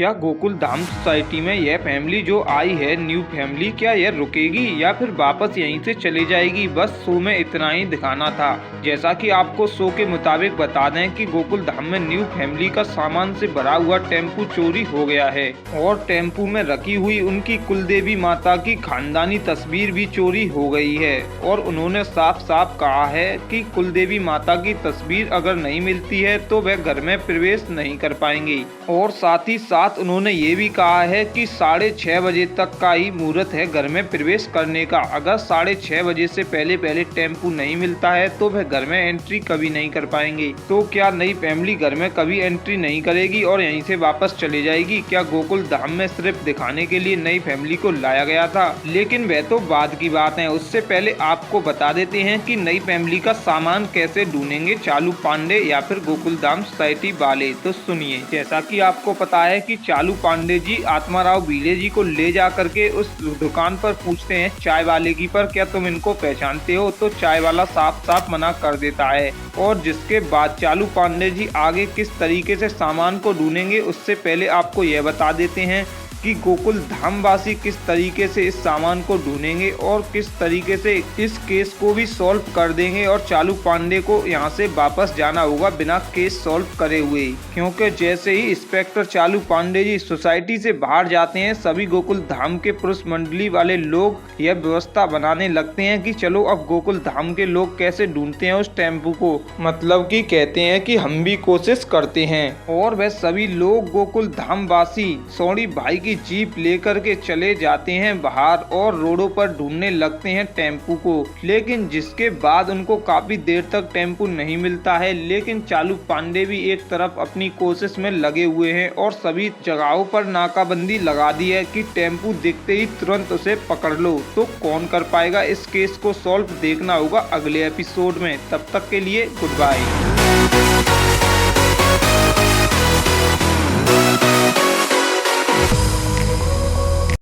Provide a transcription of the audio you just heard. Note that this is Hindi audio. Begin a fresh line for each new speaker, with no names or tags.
क्या गोकुल धाम सोसाइटी में यह फैमिली जो आई है, न्यू फैमिली, क्या यह रुकेगी या फिर वापस यहीं से चली जाएगी? बस शो में इतना ही दिखाना था। जैसा कि आपको शो के मुताबिक बता दें कि गोकुल धाम में न्यू फैमिली का सामान से भरा हुआ टेम्पू चोरी हो गया है और टेम्पू में रखी हुई उनकी कुलदेवी माता की खानदानी तस्वीर भी चोरी हो गई है। और उन्होंने साफ साफ कहा है कि कुलदेवी माता की तस्वीर अगर नहीं मिलती है तो वह घर में प्रवेश नहीं कर पाएंगे। और साथ ही साथ उन्होंने ये भी कहा है कि 6:30 बजे तक का ही मुहूर्त है घर में प्रवेश करने का। अगर 6:30 बजे से पहले टेम्पू नहीं मिलता है तो वह घर में एंट्री कभी नहीं कर पाएंगे। तो क्या नई फैमिली घर में कभी एंट्री नहीं करेगी और यहीं से वापस चले जाएगी? क्या गोकुल धाम में सिर्फ दिखाने के लिए नई फैमिली को लाया गया था? लेकिन वह तो बाद की बात है। उससे पहले आपको बता देते हैं कि नई फैमिली का सामान कैसे ढूंढेंगे चालू पांडे या फिर गोकुल धाम सोसाइटी वाले। तो सुनिए, जैसा कि आपको पता है कि चालू पांडे जी आत्माराव भिड़े जी को ले जा करके उस दुकान पर पूछते हैं चाय वाले की पर क्या तुम इनको पहचानते हो? तो चाय वाला साफ साफ मना कर देता है। और जिसके बाद चालू पांडे जी आगे किस तरीके से सामान को ढूंढेंगे उससे पहले आपको यह बता देते हैं कि गोकुल धाम वासी किस तरीके से इस सामान को ढूंढेंगे और किस तरीके से इस केस को भी सॉल्व कर देंगे। और चालू पांडे को यहाँ से वापस जाना होगा बिना केस सॉल्व करे हुए, क्योंकि जैसे ही इंस्पेक्टर चालू पांडे जी सोसाइटी से बाहर जाते हैं सभी गोकुल धाम के पुरुष मंडली वाले लोग यह व्यवस्था बनाने लगते हैं कि चलो अब गोकुल धाम के लोग कैसे ढूंढते हैं उस टेम्पू को। मतलब कि कहते हैं कि हम भी कोशिश करते हैं। और वह सभी लोग गोकुल धाम वासी सोनी भाई की जीप लेकर के चले जाते हैं बाहर और रोडों पर ढूंढने लगते हैं टेम्पू को। लेकिन जिसके बाद उनको काफी देर तक टेम्पू नहीं मिलता है। लेकिन चालू पांडे भी एक तरफ अपनी कोशिश में लगे हुए हैं और सभी जगहों पर नाकाबंदी लगा दी है कि टेम्पू दिखते ही तुरंत उसे पकड़ लो। तो कौन कर पाएगा इस केस को सॉल्व, देखना होगा अगले एपिसोड में। तब तक के लिए गुड बाय।